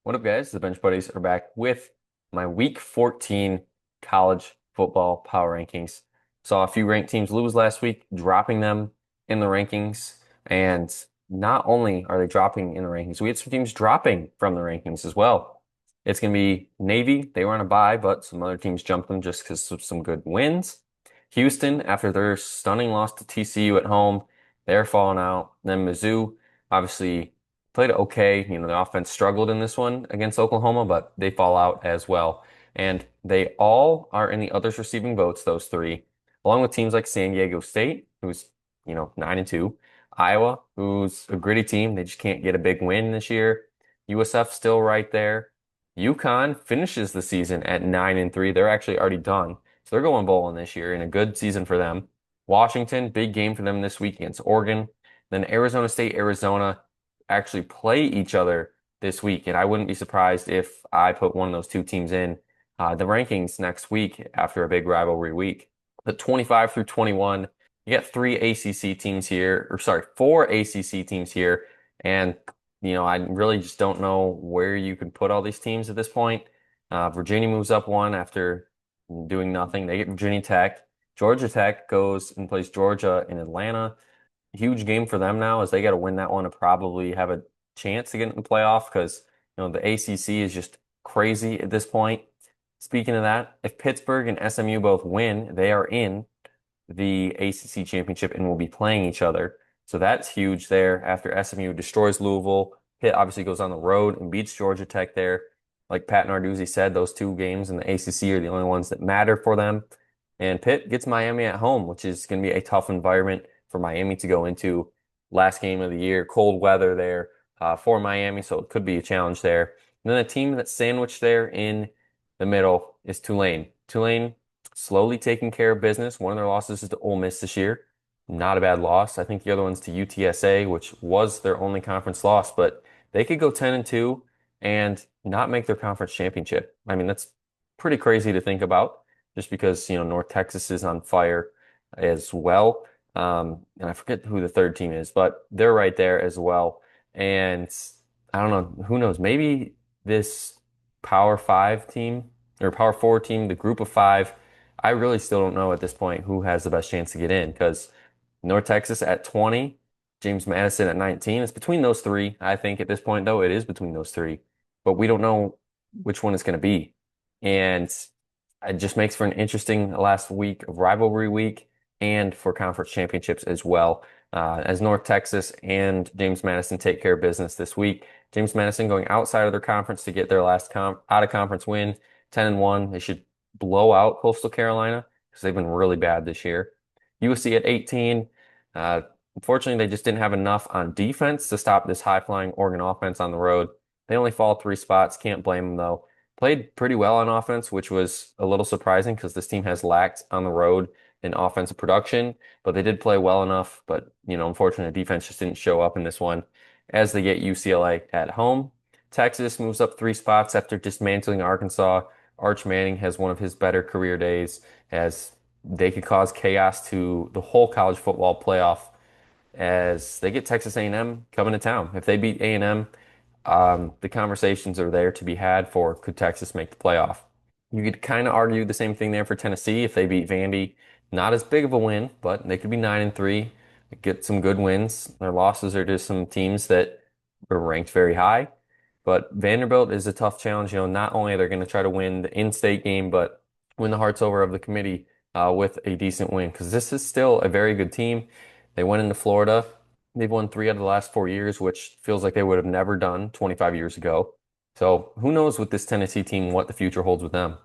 What up, guys? The Bench Buddies are back with my Week 14 college football power rankings. Saw a few ranked teams lose last week, dropping them in the rankings. And not only are they dropping in the rankings, we had some teams dropping from the rankings as well. It's going to be Navy. They were on a bye, but some other teams jumped them just because of some good wins. Houston, after their stunning loss to TCU at home, they're falling out. Then Mizzou, obviously played okay. The offense struggled in this one against Oklahoma, but they fall out as well. And they all are in the others receiving votes, those three, along with teams like San Diego State, who's, 9-2, Iowa, who's a gritty team. They just can't get a big win this year. USF still right there. UConn finishes the season at 9-3. They're actually already done. So they're going bowling this year in a good season for them. Washington, big game for them this week against Oregon. Then Arizona State, Arizona actually play each other this week. And I wouldn't be surprised if I put one of those two teams in the rankings next week after a big rivalry week. The 25 through 21, you got three ACC teams here, or sorry, four ACC teams here. And, I really just don't know where you can put all these teams at this point. Virginia moves up one after doing nothing. They get Virginia Tech. Georgia Tech goes and plays Georgia in Atlanta. Huge game for them now as they got to win that one to probably have a chance to get in the playoff because the ACC is just crazy at this point. Speaking of that, if Pittsburgh and SMU both win, they are in the ACC championship and will be playing each other. So that's huge there after SMU destroys Louisville. Pitt obviously goes on the road and beats Georgia Tech there. Like Pat Narduzzi said, those two games in the ACC are the only ones that matter for them. And Pitt gets Miami at home, which is going to be a tough environment for Miami to go into. Last game of the year, cold weather there for Miami, so it could be a challenge there. And then a team that's sandwiched there in the middle is Tulane. Tulane slowly taking care of business. One of their losses is to Ole Miss this year. Not a bad loss. I think the other one's to UTSA, which was their only conference loss, but they could go 10-2 and not make their conference championship. I mean, that's pretty crazy to think about just because, North Texas is on fire as well. And I forget who the third team is, but they're right there as well. And I don't know, who knows? Maybe this Power Five team or Power Four team, the group of five, I really still don't know at this point who has the best chance to get in because North Texas at 20, James Madison at 19. It's between those three. I think at this point, though, it is between those three, but we don't know which one it's going to be. And it just makes for an interesting last week of rivalry week and for conference championships as well. As North Texas and James Madison take care of business this week. James Madison going outside of their conference to get their last out of conference win, 10-1. They should blow out Coastal Carolina because they've been really bad this year. USC at 18. Unfortunately, they just didn't have enough on defense to stop this high-flying Oregon offense on the road. They only fall 3 spots. Can't blame them, though. Played pretty well on offense, which was a little surprising because this team has lacked on the road in offensive production, but they did play well enough. But, unfortunately, defense just didn't show up in this one as they get UCLA at home. Texas moves up 3 spots after dismantling Arkansas. Arch Manning has one of his better career days as they could cause chaos to the whole college football playoff as they get Texas A&M coming to town. If they beat A&M, the conversations are there to be had for could Texas make the playoff. You could kind of argue the same thing there for Tennessee if they beat Vandy. Not as big of a win, but they could be 9-3, get some good wins. Their losses are to some teams that are ranked very high. But Vanderbilt is a tough challenge. Not only are they going to try to win the in-state game, but win the hearts over of the committee with a decent win because this is still a very good team. They went into Florida. They've won 3 out of the last 4 years, which feels like they would have never done 25 years ago. So who knows with this Tennessee team, what the future holds with them.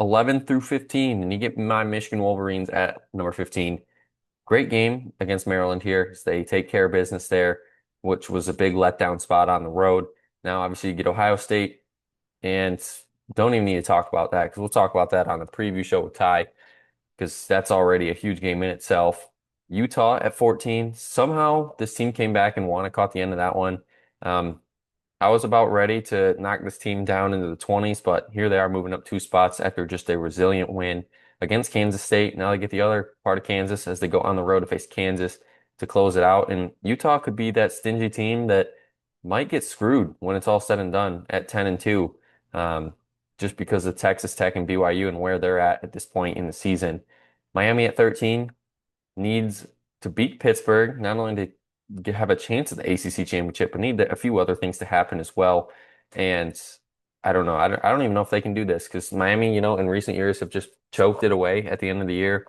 11 through 15, and you get my Michigan Wolverines at number 15. Great game against Maryland here as they take care of business there, which was a big letdown spot on the road. Now, obviously, you get Ohio State, and don't even need to talk about that because we'll talk about that on the preview show with Ty because that's already a huge game in itself. Utah at 14. Somehow this team came back and won. I caught the end of that one. I was about ready to knock this team down into the 20s, but here they are moving up 2 spots after just a resilient win against Kansas State. Now they get the other part of Kansas as they go on the road to face Kansas to close it out. And Utah could be that stingy team that might get screwed when it's all said and done at 10-2, um, just because of Texas Tech and BYU and where they're at this point in the season. Miami at 13 needs to beat Pittsburgh, not only to have a chance at the ACC championship, but need a few other things to happen as well. And I don't know. I don't even know if they can do this because Miami, in recent years have just choked it away at the end of the year.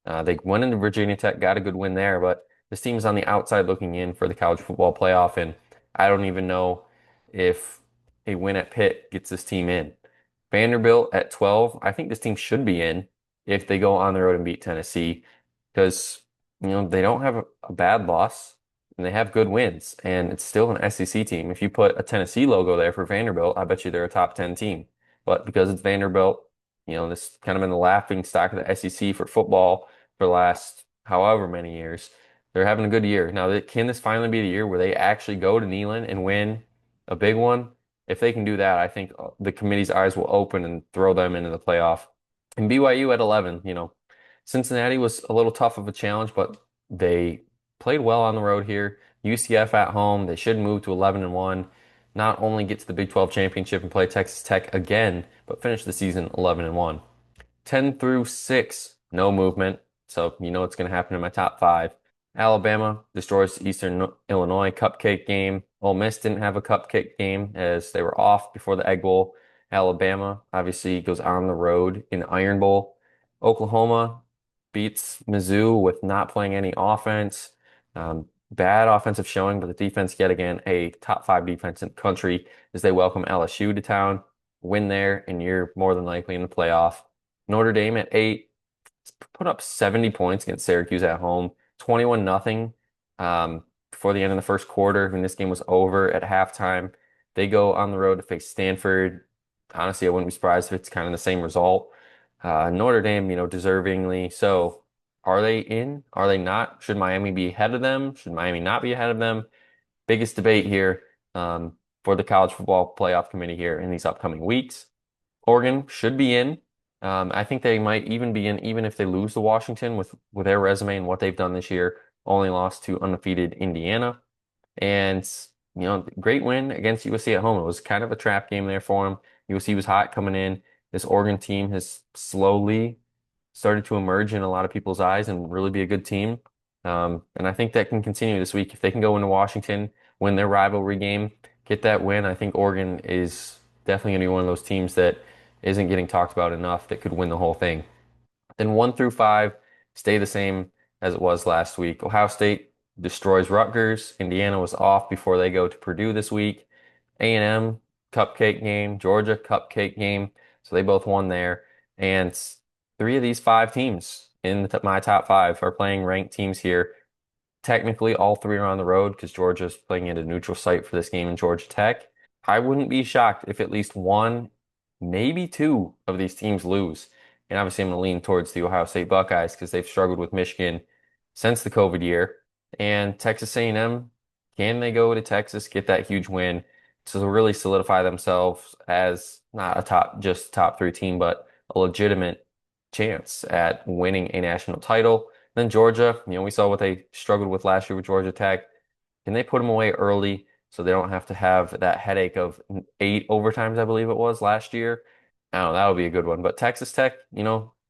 They went into Virginia Tech, got a good win there, but this team is on the outside looking in for the college football playoff, and I don't even know if a win at Pitt gets this team in. Vanderbilt at 12, I think this team should be in if they go on the road and beat Tennessee because they don't have a bad loss and they have good wins, and it's still an SEC team. If you put a Tennessee logo there for Vanderbilt, I bet you they're a top 10 team. But because it's Vanderbilt, this kind of been the laughing stock of the SEC for football for the last however many years. They're having a good year. Now, can this finally be the year where they actually go to Neyland and win a big one? If they can do that, I think the committee's eyes will open and throw them into the playoff. And BYU at 11, Cincinnati was a little tough of a challenge, but they played well on the road here. UCF at home, they should move to 11-1. Not only get to the Big 12 championship and play Texas Tech again, but finish the season 11-1. 10 through 6, no movement. So you know what's going to happen in my top five. Alabama destroys Eastern Illinois cupcake game. Ole Miss didn't have a cupcake game as they were off before the Egg Bowl. Alabama obviously goes on the road in Iron Bowl. Oklahoma beats Mizzou with not playing any offense. Bad offensive showing, but the defense yet again a top five defense in the country as they welcome LSU to town. Win there, and you're more than likely in the playoff. Notre Dame at 8 put up 70 points against Syracuse at home, 21-0 before the end of the first quarter. When this game was over at halftime, they go on the road to face Stanford. Honestly, I wouldn't be surprised if it's kind of the same result. Notre Dame, deservingly so. Are they in? Are they not? Should Miami be ahead of them? Should Miami not be ahead of them? Biggest debate here for the college football playoff committee here in these upcoming weeks. Oregon should be in. I think they might even be in even if they lose to Washington with their resume and what they've done this year. Only lost to undefeated Indiana. And, great win against USC at home. It was kind of a trap game there for them. USC was hot coming in. This Oregon team has slowly started to emerge in a lot of people's eyes and really be a good team. And I think that can continue this week. If they can go into Washington, win their rivalry game, get that win, I think Oregon is definitely going to be one of those teams that isn't getting talked about enough that could win the whole thing. Then 1 through 5 stay the same as it was last week. Ohio State destroys Rutgers. Indiana was off before they go to Purdue this week. A&M cupcake game, Georgia cupcake game. So they both won there. And three of these five teams in my top five are playing ranked teams here. Technically, all three are on the road because Georgia's playing at a neutral site for this game in Georgia Tech. I wouldn't be shocked if at least one, maybe two of these teams lose. And obviously, I'm going to lean towards the Ohio State Buckeyes because they've struggled with Michigan since the COVID year. And Texas A&M, can they go to Texas, get that huge win to really solidify themselves as not a just top three team, but a legitimate chance at winning a national title? Then Georgia, we saw what they struggled with last year with Georgia Tech. Can they put them away early so they don't have to have that headache of 8 overtimes, I believe it was last year? I don't know, that would be a good one. But Texas Tech,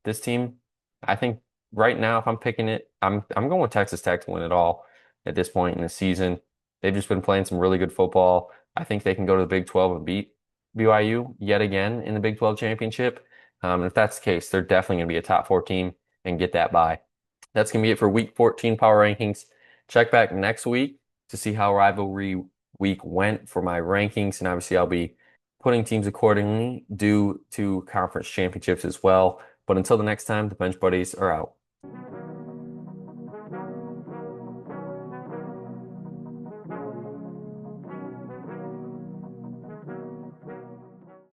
this team, I think right now, if I'm picking it, I'm going with Texas Tech to win it all at this point in the season. They've just been playing some really good football. I think they can go to the Big 12 and beat BYU yet again in the Big 12 championship. And if that's the case, they're definitely going to be a top 4 team and get that bye. That's going to be it for Week 14 Power Rankings. Check back next week to see how Rivalry Week went for my rankings. And obviously, I'll be putting teams accordingly due to conference championships as well. But until the next time, the Bench Buddies are out.